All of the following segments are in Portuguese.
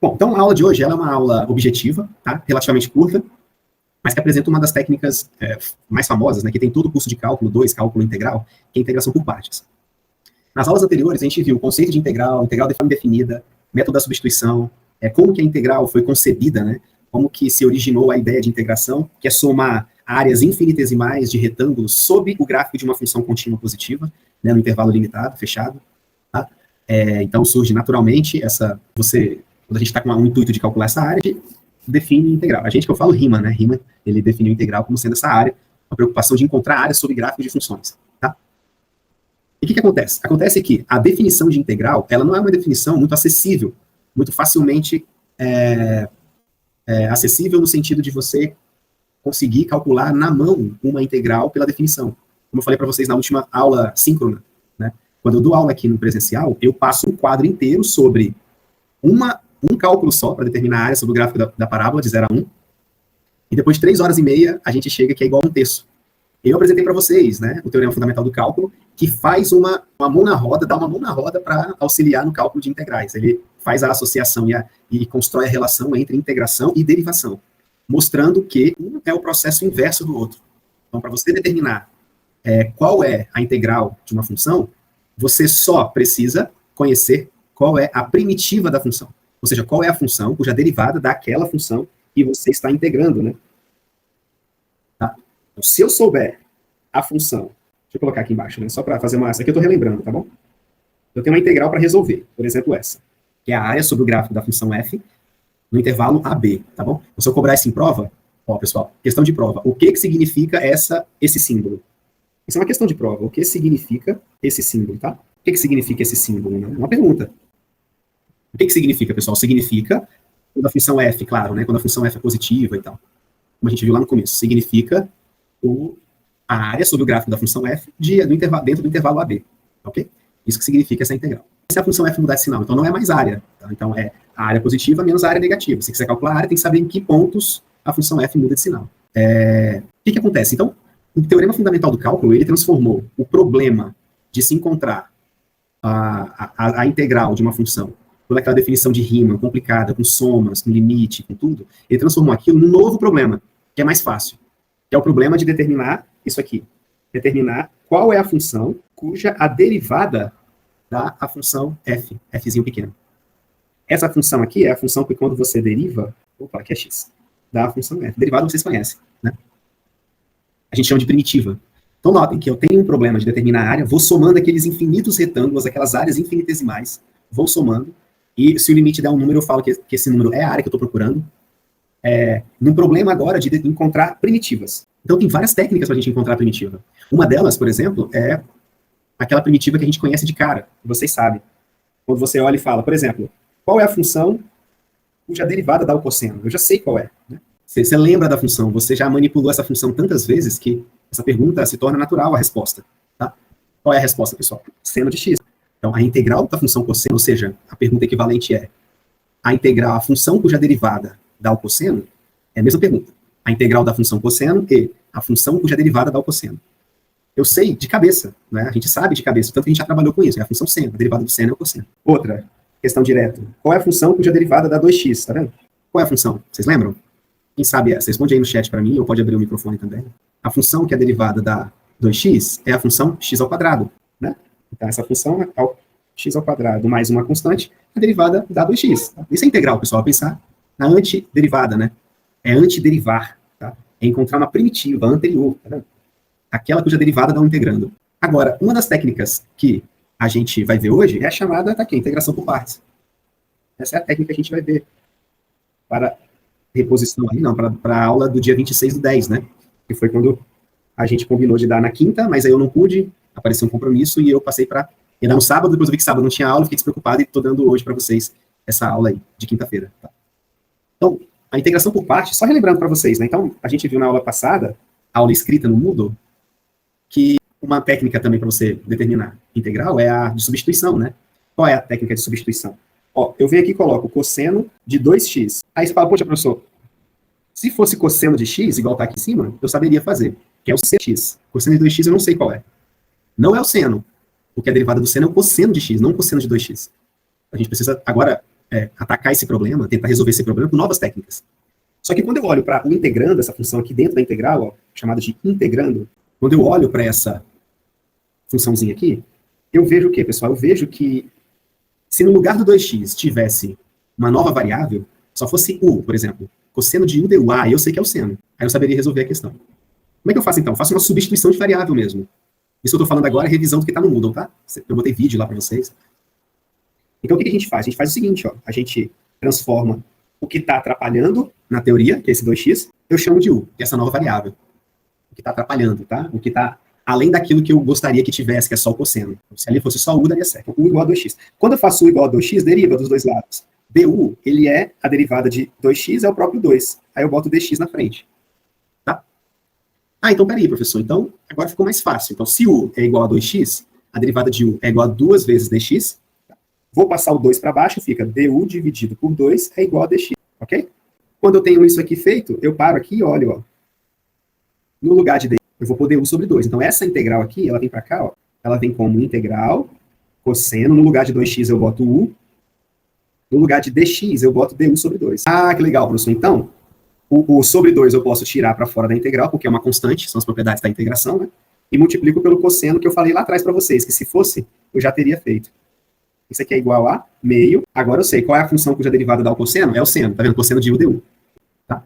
Bom, então a aula de hoje ela é uma aula objetiva, tá? Relativamente curta, mas que apresenta uma das técnicas mais famosas, né, que tem todo o curso de cálculo 2, cálculo integral, que é a integração por partes. Nas aulas anteriores, a gente viu o conceito de integral de forma definida, método da substituição, como que a integral foi concebida, né, como que se originou a ideia de integração, que é somar áreas infinitesimais de retângulos sob o gráfico de uma função contínua positiva, né, no intervalo limitado, fechado. Tá? Então surge naturalmente quando a gente está com um intuito de calcular essa área, a gente define integral. A gente que eu falo Riemann, né? Riemann, ele definiu integral como sendo essa área, a preocupação de encontrar áreas sob gráfico de funções. Tá? E o que acontece? Acontece que a definição de integral, ela não é uma definição muito acessível, muito facilmente acessível no sentido de você conseguir calcular na mão uma integral pela definição. Como eu falei para vocês na última aula síncrona, né? Quando eu dou aula aqui no presencial, eu passo um quadro inteiro sobre um cálculo só para determinar a área sobre o gráfico da parábola de 0 a 1, e depois de 3 horas e meia, a gente chega que é igual a um terço. Eu apresentei para vocês, né, o teorema fundamental do cálculo, que faz uma mão na roda, dá uma mão na roda para auxiliar no cálculo de integrais. Ele faz a associação e constrói a relação entre integração e derivação, mostrando que um é o processo inverso do outro. Então, para você determinar qual é a integral de uma função, você só precisa conhecer qual é a primitiva da função. Ou seja, qual é a função cuja derivada daquela função que você está integrando, né? Tá? Então, se eu souber a função, deixa eu colocar aqui embaixo, né? Só para fazer essa aqui eu estou relembrando, tá bom? Eu tenho uma integral para resolver, por exemplo, essa, que é a área sobre o gráfico da função f no intervalo AB, tá bom? Então, se eu cobrar isso em prova, ó, pessoal, questão de prova, o que significa esse símbolo? Isso é uma questão de prova, o que significa esse símbolo, tá? O que significa esse símbolo? Né? É uma pergunta. O que significa, pessoal? Significa, quando a função f, claro, né? Quando a função f é positiva e tal, como a gente viu lá no começo, significa a área sobre o gráfico da função f dentro do intervalo AB, ok? Isso que significa essa integral. Se a função f mudar de sinal, então não é mais área, tá? Então é a área positiva menos a área negativa. Se quiser calcular a área, tem que saber em que pontos a função f muda de sinal. O que acontece? Então, o teorema fundamental do cálculo, ele transformou o problema de se encontrar a integral de uma função por aquela definição de Riemann complicada, com somas, com limite, com tudo, ele transformou aquilo num novo problema, que é mais fácil, que é o problema de determinar isso aqui, determinar qual é a função cuja a derivada dá a função f, fzinho pequeno. Essa função aqui é a função que quando você deriva, aqui é x, dá a função f. Derivada vocês conhecem, né? A gente chama de primitiva. Então notem que eu tenho um problema de determinar a área, vou somando aqueles infinitos retângulos, aquelas áreas infinitesimais, vou somando, e se o limite der um número, eu falo que esse número é a área que eu estou procurando. Num problema agora de encontrar primitivas. Então tem várias técnicas para a gente encontrar a primitiva. Uma delas, por exemplo, é aquela primitiva que a gente conhece de cara, que vocês sabem. Quando você olha e fala, por exemplo, qual é a função cuja derivada dá o cosseno? Eu já sei qual é, né? Você lembra da função, você já manipulou essa função tantas vezes que essa pergunta se torna natural a resposta. Tá? Qual é a resposta, pessoal? Seno de x. Então, a integral da função cosseno, ou seja, a pergunta equivalente é a função cuja derivada dá o cosseno, é a mesma pergunta. A integral da função cosseno e a função cuja derivada dá o cosseno. Eu sei de cabeça, né? A gente sabe de cabeça, tanto que a gente já trabalhou com isso, é a função seno, a derivada do seno é o cosseno. Outra, questão direta. Qual é a função cuja derivada dá 2x, tá vendo? Qual é a função? Vocês lembram? Quem sabe essa? Responde aí no chat para mim, ou pode abrir o microfone também. A função que é derivada da 2x é a função x ao quadrado, né? Então, essa função é x ao quadrado mais uma constante, a derivada dá 2x. Tá? Isso é integral, pessoal, pensar na antiderivada, né? É antiderivar, tá? É encontrar uma primitiva anterior, tá vendo? Aquela cuja derivada dá um integrando. Agora, uma das técnicas que a gente vai ver hoje é a chamada, tá aqui, integração por partes. Essa é a técnica que a gente vai ver para reposição aí, não, para a aula do dia 26/10, né? Que foi quando a gente combinou de dar na quinta, mas aí eu não pude, apareceu um compromisso e eu passei para ir dar no sábado, depois eu vi que sábado não tinha aula, fiquei despreocupado e estou dando hoje para vocês essa aula aí, de quinta-feira. Tá? Então, a integração por partes, só relembrando para vocês, né? Então, a gente viu na aula passada, aula escrita no Moodle, que uma técnica também para você determinar integral é a de substituição, né? Qual é a técnica de substituição? Ó, eu venho aqui e coloco cosseno de 2x. Aí você fala, poxa, professor, se fosse cosseno de x, igual tá aqui em cima, eu saberia fazer, que é o cx. Cosseno de 2x eu não sei qual é. Não é o seno. O que é derivada do seno é o cosseno de x, não o cosseno de 2x. A gente precisa, agora, atacar esse problema, tentar resolver esse problema com novas técnicas. Só que quando eu olho para o integrando, essa função aqui dentro da integral, ó, chamada de integrando, quando eu olho para essa funçãozinha aqui, eu vejo o quê, pessoal? Eu vejo que se no lugar do 2x tivesse uma nova variável, só fosse u, por exemplo, cosseno de u du, eu sei que é o seno. Aí eu saberia resolver a questão. Como é que eu faço então? Eu faço uma substituição de variável mesmo. Isso que eu estou falando agora é revisão do que está no Moodle, tá? Eu botei vídeo lá para vocês. Então, o que a gente faz? A gente faz o seguinte, ó. A gente transforma o que está atrapalhando na teoria, que é esse 2x, eu chamo de u, que é essa nova variável. O que está atrapalhando, tá? O que está além daquilo que eu gostaria que tivesse, que é só o cosseno. Se ali fosse só u, daria certo. U igual a 2x. Quando eu faço u igual a 2x, deriva dos dois lados. du, ele é a derivada de 2x, é o próprio 2. Aí eu boto dx na frente. Tá? Então peraí, professor. Então, agora ficou mais fácil. Então, se u é igual a 2x, a derivada de u é igual a 2 vezes dx. Vou passar o 2 para baixo, fica du dividido por 2 é igual a dx. Ok? Quando eu tenho isso aqui feito, eu paro aqui e olho, ó. No lugar de dx, eu vou pôr du sobre 2. Então, essa integral aqui, ela vem para cá, ó. Ela vem como integral, cosseno. No lugar de 2x, eu boto u. No lugar de dx, eu boto du sobre 2. Ah, que legal, professor. Então, o sobre 2 eu posso tirar para fora da integral, porque é uma constante, são as propriedades da integração, né? E multiplico pelo cosseno que eu falei lá atrás para vocês, que se fosse, eu já teria feito. Isso aqui é igual a meio. Agora eu sei qual é a função cuja derivada dá o cosseno? É o seno, tá vendo? Cosseno de u du. Tá?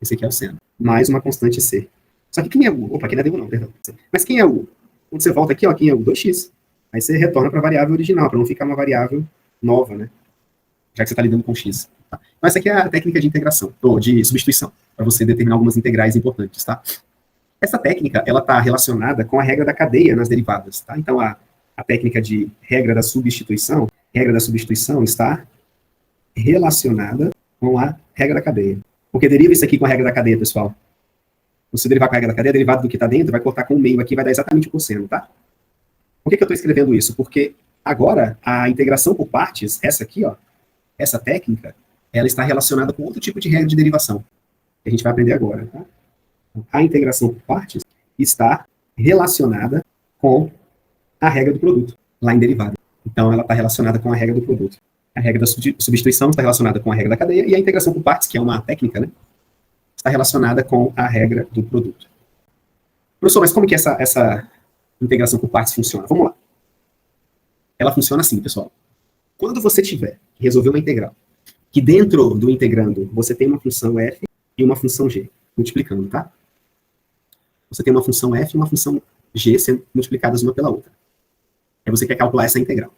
Esse aqui é o seno. Mais uma constante c. Só que quem é u? Opa, aqui não é du não, perdão. Mas quem é u? Quando você volta aqui, ó, quem é u? 2x. Aí você retorna para a variável original, para não ficar uma variável nova, né? Já que você está lidando com x. Tá? Mas essa aqui é a técnica de integração, ou de substituição, para você determinar algumas integrais importantes, tá? Essa técnica, ela está relacionada com a regra da cadeia nas derivadas, tá? Então, a técnica de regra da substituição está relacionada com a regra da cadeia. Porque deriva isso aqui com a regra da cadeia, pessoal. Se você derivar com a regra da cadeia, a derivada do que está dentro vai cortar com o meio aqui, vai dar exatamente o cosseno, tá? Por que eu estou escrevendo isso? Porque agora, a integração por partes, essa aqui, ó, essa técnica, ela está relacionada com outro tipo de regra de derivação, que a gente vai aprender agora, tá? A integração por partes está relacionada com a regra do produto, lá em derivada. Então, ela está relacionada com a regra do produto. A regra da substituição está relacionada com a regra da cadeia, e a integração por partes, que é uma técnica, né, está relacionada com a regra do produto. Professor, mas como que essa integração por partes funciona? Vamos lá. Ela funciona assim, pessoal. Quando você tiver que resolver uma integral, que dentro do integrando você tem uma função f e uma função g, multiplicando, tá? Você tem uma função f e uma função g sendo multiplicadas uma pela outra. Aí você quer calcular essa integral.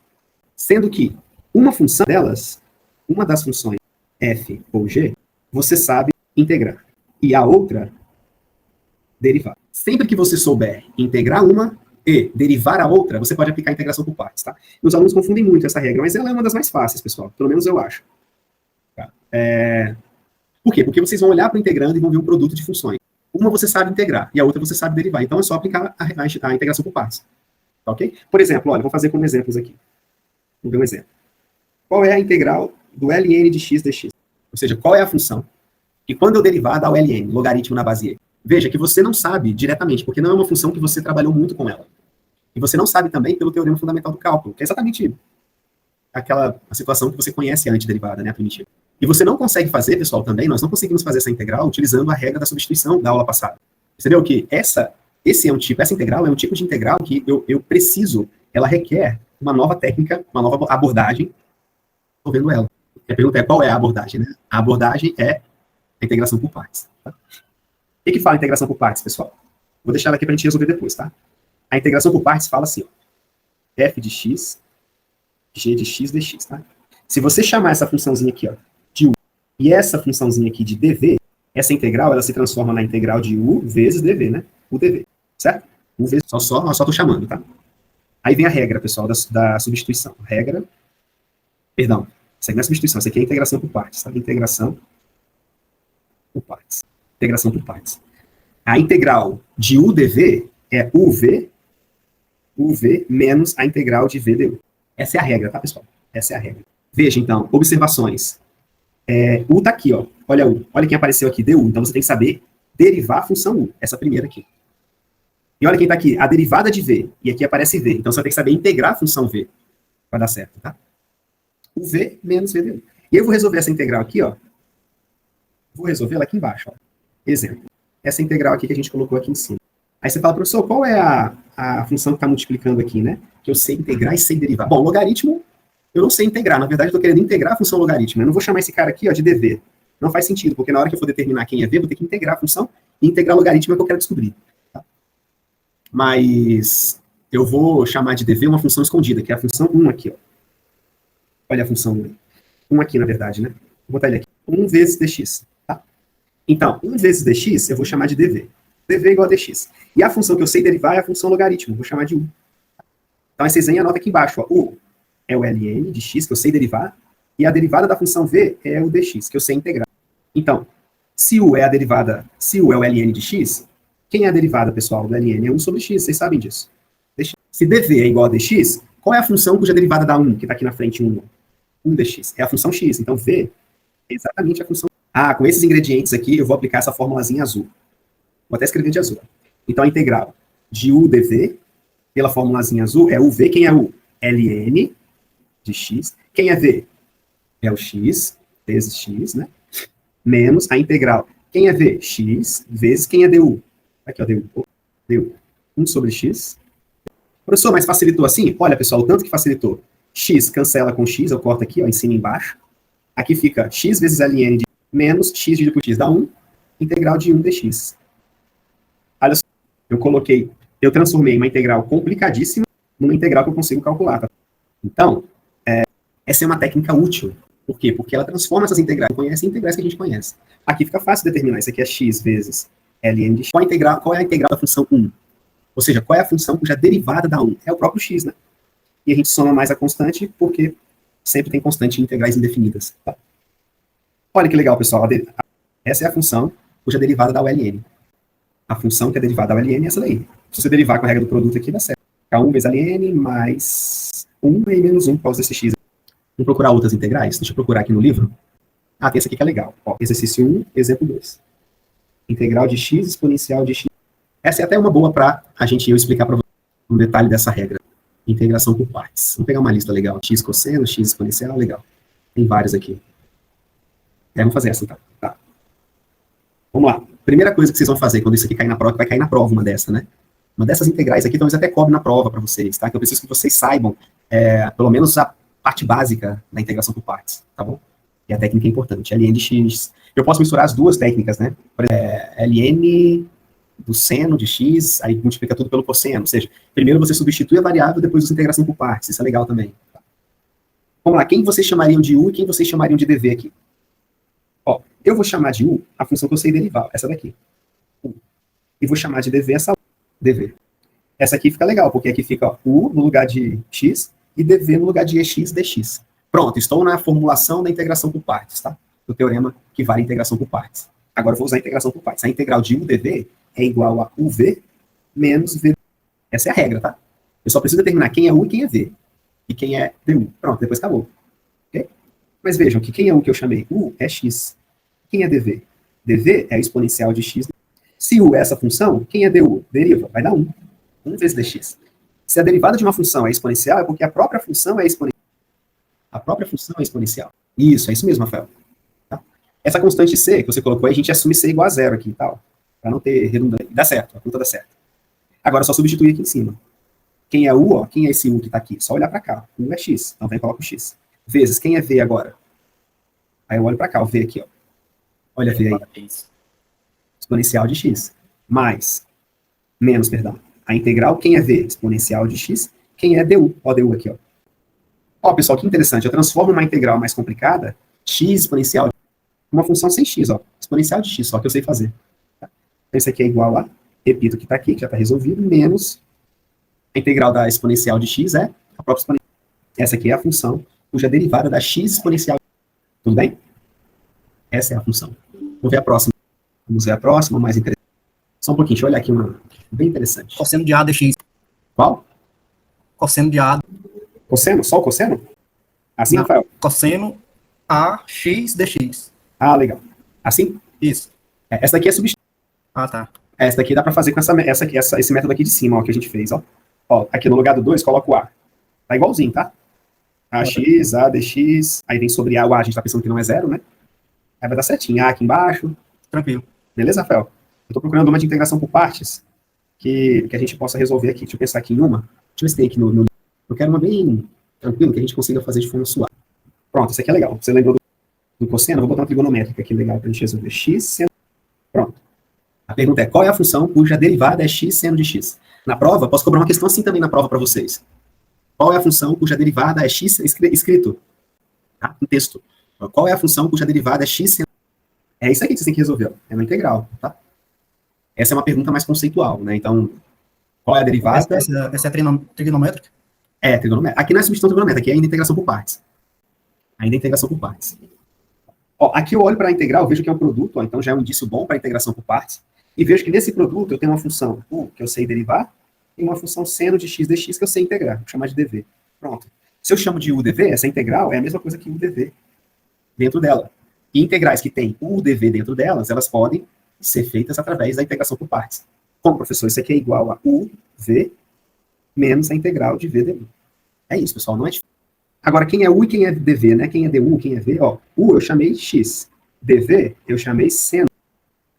Sendo que uma função delas, uma das funções f ou g, você sabe integrar. E a outra, derivar. Sempre que você souber integrar uma e derivar a outra, você pode aplicar a integração por partes, tá? Os alunos confundem muito essa regra, mas ela é uma das mais fáceis, pessoal. Pelo menos eu acho. Tá? Por quê? Porque vocês vão olhar para o integrando e vão ver um produto de funções. Uma você sabe integrar e a outra você sabe derivar. Então é só aplicar a integração por partes. Tá, ok? Por exemplo, olha, vou fazer como exemplos aqui. Vou ver um exemplo. Qual é a integral do ln de x dx? Ou seja, qual é a função que quando eu derivar dá o ln, logaritmo na base e? Veja que você não sabe diretamente, porque não é uma função que você trabalhou muito com ela. E você não sabe também pelo teorema fundamental do cálculo, que é exatamente a situação que você conhece a antiderivada, né, a primitiva. E você não consegue fazer, pessoal, também, nós não conseguimos fazer essa integral utilizando a regra da substituição da aula passada. Percebeu que essa integral é um tipo de integral que eu preciso, ela requer uma nova técnica, uma nova abordagem, resolvendo ela. A pergunta é qual é a abordagem, né? A abordagem é a integração por partes. Tá? O que fala integração por partes, pessoal? Vou deixar ela aqui para a gente resolver depois, tá? A integração por partes fala assim, ó, f de x, g de x dx, tá? Se você chamar essa funçãozinha aqui, ó, de u, e essa funçãozinha aqui de dv, essa integral, ela se transforma na integral de u vezes dv, né? U dv, certo? U vezes, só tô chamando, tá? Aí vem a regra, pessoal, da substituição. Perdão, isso aqui não é substituição, isso aqui é integração por partes, sabe? Integração por partes. Integração por partes. A integral de u dv é uv menos a integral de v du. Essa é a regra, tá, pessoal? Essa é a regra. Veja, então, observações. U tá aqui, ó. Olha u. Olha quem apareceu aqui, du. Então você tem que saber derivar a função u. Essa primeira aqui. E olha quem tá aqui, a derivada de v. E aqui aparece v. Então você tem que saber integrar a função v. Para dar certo, tá? UV menos V du. E eu vou resolver essa integral aqui, ó. Vou resolvê-la aqui embaixo, ó. Exemplo. Essa integral aqui que a gente colocou aqui em cima. Aí você fala, professor, qual é a função que está multiplicando aqui, né? Que eu sei integrar e sei derivar. Bom, logaritmo, eu não sei integrar. Na verdade, eu estou querendo integrar a função logaritmo. Eu não vou chamar esse cara aqui, ó, de dv. Não faz sentido, porque na hora que eu for determinar quem é v, eu vou ter que integrar a função, e integrar logaritmo é o que eu quero descobrir. Tá? Mas eu vou chamar de dv uma função escondida, que é a função 1 aqui, ó. Olha a função 1 aí. 1 aqui, na verdade, né? Vou botar ele aqui. 1 vezes dx. Tá? Então, 1 vezes dx eu vou chamar de dv. dv igual a dx. E a função que eu sei derivar é a função logaritmo. Vou chamar de u. Então, aí vocês veem a nota aqui embaixo. Ó. U é o ln de x, que eu sei derivar. E a derivada da função v é o dx, que eu sei integrar. Então, se u é a derivada, se u é o ln de x, quem é a derivada, pessoal, do ln? É 1 sobre x, vocês sabem disso. Se dv é igual a dx, qual é a função cuja derivada dá 1, que está aqui na frente 1? 1 dx. É a função x. Então, v é exatamente a função. Ah, com esses ingredientes aqui, eu vou aplicar essa formulazinha azul. Vou até escrever de azul. Então, a integral de u dv, pela formulazinha azul, é uv. Quem é u? ln de x. Quem é v? É o x, vezes x, né? Menos a integral. Quem é v? X, vezes quem é du? Aqui, ó, du. 1 sobre x. Professor, mas facilitou assim? Olha, pessoal, o tanto que facilitou. X cancela com x, eu corto aqui, ó, em cima e embaixo. Aqui fica x vezes ln de menos x dividido por x dá 1, integral de 1 dx. Olha só, eu transformei uma integral complicadíssima numa integral que eu consigo calcular. Tá? Então, essa é uma técnica útil. Por quê? Porque ela transforma essas integrais. Conhece integrais que a gente conhece. Aqui fica fácil determinar. Isso aqui é x vezes ln de x. Qual é a integral da função 1? Ou seja, qual é a função cuja derivada dá 1? É o próprio x, né? E a gente soma mais a constante porque sempre tem constante em integrais indefinidas. Tá? Olha que legal, pessoal. Essa é a função cuja derivada dá o ln. A função que é derivada ao ln é essa daí. Se você derivar com a regra do produto aqui, dá certo. K1 vezes ln mais 1 e menos 1 por causa desse x. Vamos procurar outras integrais? Deixa eu procurar aqui no livro. Ah, tem essa aqui que é legal. Ó, exercício 1, exemplo 2. Integral de x exponencial de x. Essa é até uma boa para eu explicar para vocês um detalhe dessa regra. Integração por partes. Vamos pegar uma lista legal. X cosseno, x exponencial, legal. Tem vários aqui. Vamos fazer essa, então. Tá. Vamos lá. Primeira coisa que vocês vão fazer quando isso aqui cair na prova, que vai cair na prova uma dessa, né? Uma dessas integrais aqui, talvez até cobre na prova para vocês, tá? Que eu preciso que vocês saibam, pelo menos a parte básica da integração por partes, tá bom? E a técnica é importante. ln de x. Eu posso misturar as duas técnicas, né? Por exemplo, ln do seno de x, aí multiplica tudo pelo cosseno. Ou seja, primeiro você substitui a variável, depois usa a integração por partes. Isso é legal também. Tá? Vamos lá. Quem vocês chamariam de u e quem vocês chamariam de dv aqui? Ó, eu vou chamar de u a função que eu sei derivar, essa daqui. U. E vou chamar de dv essa dv. Essa aqui fica legal, porque aqui fica u no lugar de x e dv no lugar de ex dx. Pronto, estou na formulação da integração por partes, tá? Do teorema que vale a integração por partes. Agora eu vou usar a integração por partes. A integral de u dv é igual a uv menos v. Essa é a regra, tá? Eu só preciso determinar quem é u e quem é v. E quem é du. Pronto, depois acabou. Okay? Mas vejam que quem é u que eu chamei? U é x. Quem é dv? dv é a exponencial de x. Se u é essa função, quem é du? Deriva, vai dar 1. 1 vezes dx. Se a derivada de uma função é exponencial, é porque a própria função é exponencial. A própria função é exponencial. Isso, é isso mesmo, Rafael. Tá? Essa constante c que você colocou aí, a gente assume c igual a 0 aqui e tal. Para não ter redundância. Dá certo, a conta dá certo. Agora, só substituir aqui em cima. Quem é u, ó, quem é esse u que está aqui? Só olhar para cá. U é x, então vem e coloca o x. Vezes, quem é v agora? Aí eu olho para cá, o v aqui, ó. Olha v aí. Exponencial de x. Mais, menos, perdão. A integral, quem é v? Exponencial de x. Quem é du? Ó, du aqui, ó. Ó, pessoal, que interessante. Eu transformo uma integral mais complicada, x exponencial de uma função sem x, ó. Exponencial de x, só que eu sei fazer. Tá? Então, isso aqui é igual a, repito o que está aqui, que já está resolvido, menos a integral da exponencial de x é a própria exponencial. Essa aqui é a função cuja derivada da x exponencial. Tudo bem? Essa é a função. Vamos ver a próxima. Vamos ver a próxima, mais interessante. Só um pouquinho, deixa eu olhar aqui uma bem interessante. Cosseno de A dx. Qual? Cosseno de A. Cosseno? Só o cosseno? Assim, Não, Rafael? cosseno a x dx. Ah, legal. Assim? Isso. Essa daqui é substituir. Ah, tá. Essa daqui dá para fazer com esse método aqui de cima, ó, que a gente fez, ó. Ó, aqui no lugar do 2, coloca o A. Tá igualzinho, tá? AX, A, DX, aí vem sobre A, o A a gente tá pensando que não é zero, né? Aí vai dar certinho, A aqui embaixo. Tranquilo. Beleza, Rafael? Eu tô procurando uma de integração por partes que a gente possa resolver aqui. Deixa eu pensar aqui em uma. Deixa eu ver se tem aqui no... Eu quero uma bem tranquila, que a gente consiga fazer de forma suave. Pronto, isso aqui é legal. Você lembrou do cosseno? Vou botar uma trigonométrica aqui legal pra gente resolver. X seno... Pronto. A pergunta é, qual é a função cuja derivada é x seno de x? Na prova, posso cobrar uma questão assim também na prova para vocês. Qual é a função cuja derivada é x escrito? Tá? Um texto. Qual é a função cuja derivada é x seno... É isso aqui que você tem que resolver. Ó. É uma integral, tá? Essa é uma pergunta mais conceitual, né? Então, qual é a derivada? Essa é trigonométrica? É, trigonométrica. Aqui não é substituição trigonométrica, aqui é ainda integração por partes. Ainda é integração por partes. Ó, aqui eu olho para a integral, vejo que é um produto, ó, então já é um indício bom para a integração por partes, e vejo que nesse produto eu tenho uma função u, que eu sei derivar, e uma função seno de x dx que eu sei integrar, vou chamar de dv. Pronto. Se eu chamo de u dv, essa integral é a mesma coisa que u dv dentro dela. E integrais que têm u dv dentro delas, elas podem ser feitas através da integração por partes. Como, professor? Isso aqui é igual a u, v, menos a integral de v du. É isso, pessoal, não é difícil. Agora, quem é u e quem é dv, né? Quem é du, quem é v, ó. U eu chamei x. dv eu chamei seno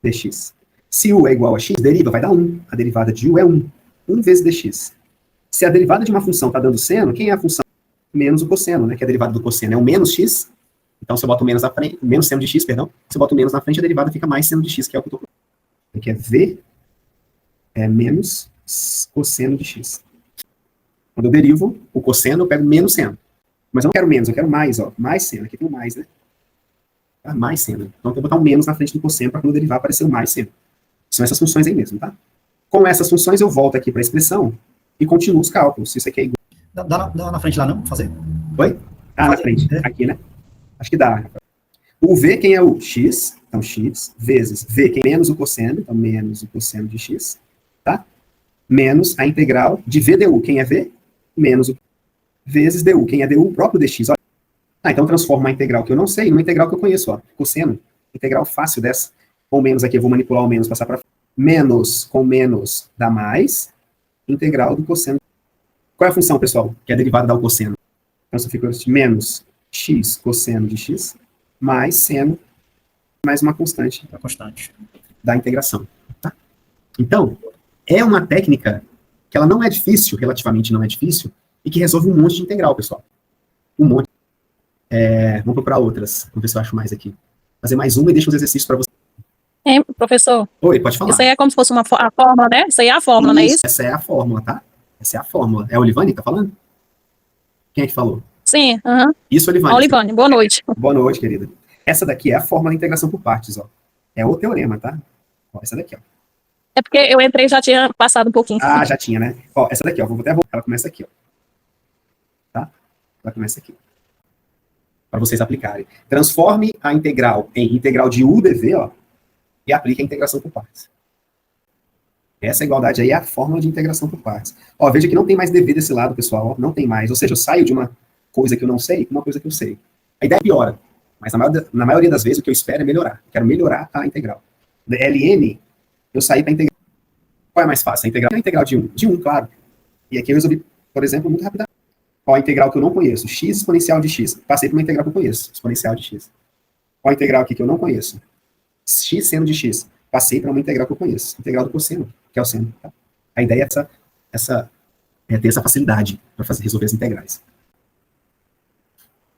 dx. Se u é igual a x, deriva, vai dar 1. A derivada de u é 1. 1 vezes dx. Se a derivada de uma função está dando seno, quem é a função? Menos o cosseno, né? Que a derivada do cosseno é o menos x. Então, se eu boto menos na frente, menos seno de x, perdão. Se eu boto menos na frente, a derivada fica mais seno de x, que é o que eu estou procurando. Aqui é v é menos cosseno de x. Quando eu derivo o cosseno, eu pego menos seno. Mas eu não quero menos, eu quero mais, ó. Mais seno. Aqui tem o mais, né? Tá? Mais seno. Então, eu vou botar um menos na frente do cosseno para quando derivar aparecer o mais seno. São essas funções aí mesmo, tá? Com essas funções, eu volto aqui para a expressão e continuo os cálculos. Se isso aqui é igual. Dá na frente lá, não? Fazer? Oi? Ah, na frente. Aqui, né? Acho que dá. O v, quem é o x? Então, x vezes v, quem é menos o cosseno. Então, menos o cosseno de x. Tá? Menos a integral de v du. Quem é v? Menos o vezes du. Quem é du? O próprio dx. Olha. Ah, então transforma a integral que eu não sei numa integral que eu conheço. Ó. Cosseno. Integral fácil dessa. Com menos aqui, eu vou manipular o menos, passar para menos com menos dá mais. Integral do cosseno. Qual é a função, pessoal? Que é a derivada dá o cosseno. Então, isso fica menos x cosseno de x mais seno mais uma constante. A constante. Da integração. Tá? Então, é uma técnica que ela não é difícil, relativamente não é difícil, e que resolve um monte de integral, pessoal. Um monte. Vamos procurar outras. Vamos ver se eu acho mais aqui. Fazer mais uma e deixa os exercícios para você. Professor? Oi, pode falar. Isso aí é como se fosse a fórmula, né? Isso aí é a fórmula, isso, não é isso? Essa é a fórmula, tá? Essa é a fórmula. É a Olivane que tá falando? Quem é que falou? Sim, aham. Isso, Olivane. Olivane, boa noite. Boa noite, querida. Essa daqui é a fórmula da integração por partes, ó. É o teorema, tá? Ó, essa daqui, ó. É porque eu entrei e já tinha passado um pouquinho. Ah, já tinha, né? Ó, essa daqui, ó. Vou até voltar. Ela começa aqui, ó. Tá? Ela começa aqui. Para vocês aplicarem. Transforme a integral em integral de u dv, ó. E aplique a integração por partes. Essa igualdade aí é a fórmula de integração por partes. Ó, veja que não tem mais dv desse lado, pessoal. Ó, não tem mais. Ou seja, eu saio de uma coisa que eu não sei para uma coisa que eu sei. A ideia piora. Mas na maioria das vezes o que eu espero é melhorar. Eu quero melhorar a integral. Ln, eu saí para integrar. Qual é mais fácil? A integral de 1? De 1, claro. E aqui eu resolvi, por exemplo, muito rapidamente. Qual a integral que eu não conheço? X exponencial de x. Passei para uma integral que eu conheço. Exponencial de x. Qual a integral aqui que eu não conheço? X seno de x. Passei para uma integral que eu conheço. Integral do cosseno, que é o seno. Tá? A ideia é ter essa facilidade para resolver as integrais.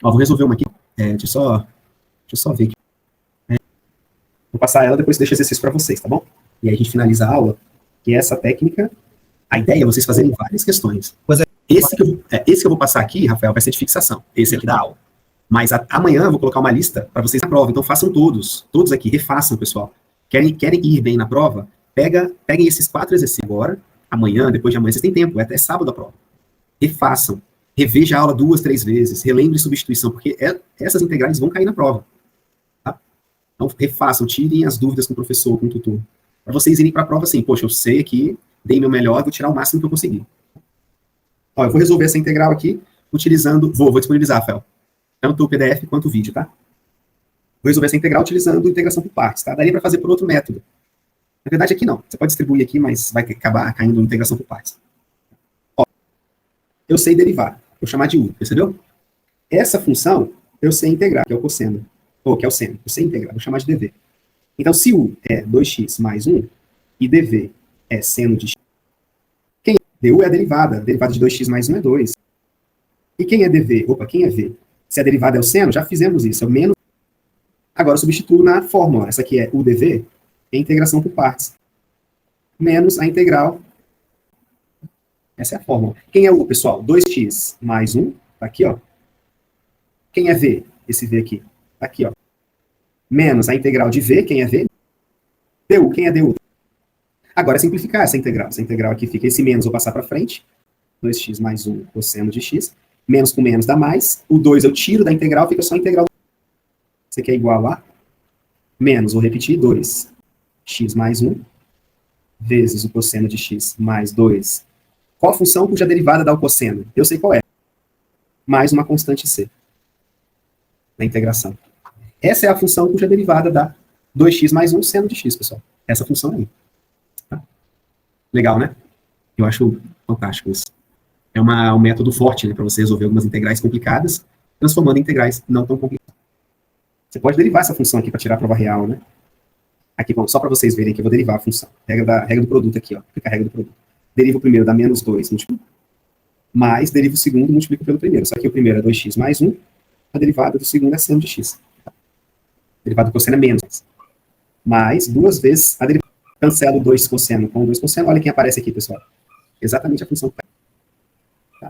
Ó, vou resolver uma aqui. Deixa eu só ver aqui. Vou passar ela, depois deixo o exercício para vocês, tá bom? E aí a gente finaliza a aula, que é essa técnica. A ideia é vocês fazerem várias questões. Pois é. Esse que eu vou passar aqui, Rafael, vai ser de fixação. Esse aqui da aula. Mas amanhã eu vou colocar uma lista para vocês na prova. Então façam todos. Todos aqui. Refaçam, pessoal. Querem ir bem na prova? Peguem esses 4 exercícios agora. Amanhã, depois de amanhã, vocês têm tempo. É até sábado a prova. Refaçam. Reveja a aula 2, 3 vezes. Relembre substituição. Porque essas integrais vão cair na prova. Tá? Então refaçam. Tirem as dúvidas com o professor, com o tutor. Para vocês irem para a prova assim. Poxa, eu sei aqui. Dei meu melhor. Vou tirar o máximo que eu conseguir. Ó, eu vou resolver essa integral aqui utilizando... Vou disponibilizar, Rafael. Tanto o PDF quanto o vídeo, tá? Vou resolver essa integral utilizando integração por partes, tá? Daria para fazer por outro método. Na verdade, aqui não. Você pode distribuir aqui, mas vai acabar caindo em integração por partes. Ó, eu sei derivar. Vou chamar de u, percebeu? essa função eu sei integrar, que é o cosseno, ou que é o seno, eu sei integrar, vou chamar de dv. Então, se u é 2x mais 1, e dv é seno de x, quem é du é a derivada de 2x mais 1 é 2. E quem é dv? Opa, quem é v? Se a derivada é o seno, já fizemos isso, é o menos. Agora eu substituo na fórmula, essa aqui é u dv, é integração por partes, menos a integral. Essa é a fórmula. Quem é u, pessoal? 2x mais 1, tá aqui, ó. Quem é v? Esse v aqui, tá aqui, ó. Menos a integral de v, quem é v? Du, quem é du? Agora, simplificar essa integral. Essa integral aqui fica esse menos, vou passar para frente. 2x mais 1 cosseno de x. Menos com menos dá mais. O 2 eu tiro da integral, fica só a integral. Isso aqui é igual a menos, vou repetir, 2x mais 1 vezes o cosseno de x mais 2. Qual a função cuja derivada dá o cosseno? Eu sei qual é. Mais uma constante c. Na integração. Essa é a função cuja derivada dá 2x mais 1 seno de x, pessoal. Essa função aí. Tá? Legal, né? Eu acho fantástico isso. É um método forte, né, para você resolver algumas integrais complicadas, transformando em integrais não tão complicadas. Você pode derivar essa função aqui para tirar a prova real, né? Aqui, bom, só para vocês verem que eu vou derivar a função. Regra do produto aqui, ó. Fica a regra do produto. Derivo o primeiro, dá menos 2, multiplico. Mais, derivo o segundo, multiplico pelo primeiro. Só que o primeiro é 2x mais 1, a derivada do segundo é seno de x. A derivada do cosseno é menos. Mais, duas vezes, a derivada. Cancelo 2 cosseno com 2 cosseno. Olha quem aparece aqui, pessoal. Exatamente a função. Tá?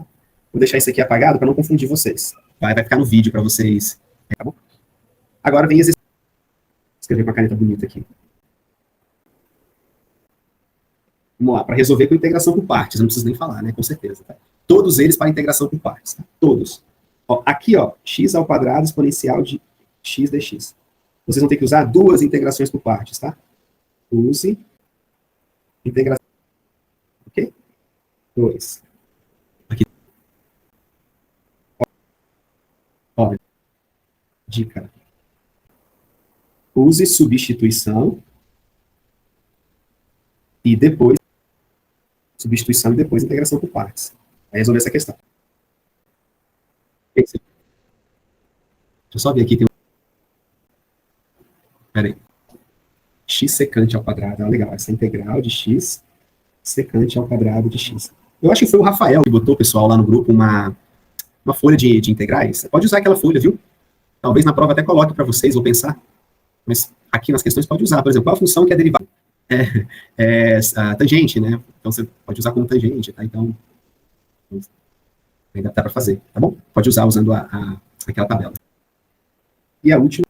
Vou deixar isso aqui apagado para não confundir vocês. Vai ficar no vídeo para vocês. Tá bom? Agora vem exercício. Vou escrever com a caneta bonita aqui. Vamos lá, para resolver com integração por partes. Não preciso nem falar, né? Com certeza. Tá? Todos eles para integração por partes. Tá? Todos. Ó, aqui, ó, x ao quadrado exponencial de x dx. Vocês vão ter que usar duas integrações por partes, tá? Use integração. Ok? 2. Aqui. Olha. Dica. Use substituição e depois substituição e depois integração por partes. Vai resolver essa questão. Deixa eu só ver aqui. Pera aí. X secante ao quadrado. Ah, legal. Essa integral de x secante ao quadrado de x. Eu acho que foi o Rafael que botou, pessoal, lá no grupo uma folha de integrais. Você pode usar aquela folha, viu? Talvez na prova até coloque para vocês, vou pensar. Mas aqui nas questões pode usar. Por exemplo, qual a função que é derivada? A tangente, né? Então você pode usar como tangente, tá? Então, ainda dá para fazer, tá bom? Pode usar usando aquela tabela. E a última,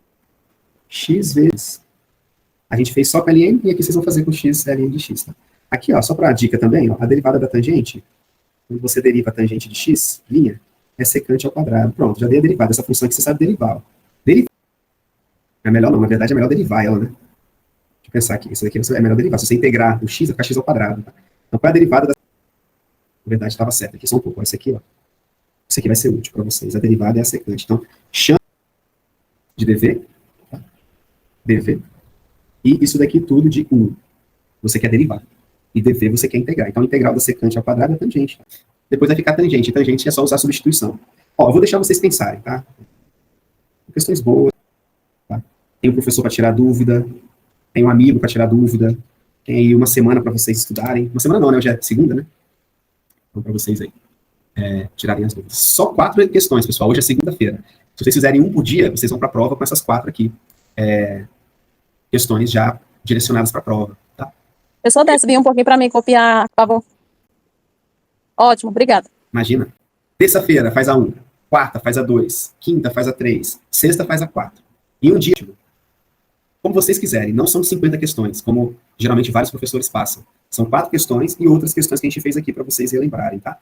x vezes. A gente fez só com ln, e aqui vocês vão fazer com x, ln de x, tá? Aqui, ó, só para a dica também, ó, a derivada da tangente, quando você deriva a tangente de x, linha, é secante ao quadrado. Pronto, já dei a derivada. Essa função que você sabe derivar, ó. Derivar. É melhor não, na verdade é melhor derivar ela, né? Deixa eu pensar aqui, isso daqui é melhor derivar. Se você integrar o x, vai ficar x ao quadrado, tá? Então, qual é a derivada da... Na verdade, estava certo aqui, só um pouco. Esse aqui, ó. Isso aqui vai ser útil para vocês. A derivada é a secante. Então, chama de dv, tá? Dv. E isso daqui tudo de u. Você quer derivar. E dv você quer integrar. Então, a integral da secante ao quadrado é tangente. Tá? Depois vai ficar tangente. E tangente é só usar substituição. Ó, eu vou deixar vocês pensarem, tá? Questões boas. Tá? Tem um professor para tirar dúvida. Tem um amigo para tirar dúvida. Tem aí uma semana para vocês estudarem. Uma semana não, né? Hoje é segunda, né? Então, para vocês aí tirarem as dúvidas. Só 4 questões, pessoal. Hoje é segunda-feira. Se vocês fizerem um por dia, vocês vão para a prova com essas 4 aqui. Questões já direcionadas para a prova, tá? Pessoal, desce bem um pouquinho para mim copiar, por favor. Ótimo, obrigada. Imagina. Terça-feira faz a 1. Quarta faz a 2. Quinta faz a 3. Sexta faz a 4. E um dia, como vocês quiserem. Não são 50 questões, como geralmente vários professores passam. São 4 questões e outras questões que a gente fez aqui para vocês relembrarem, tá?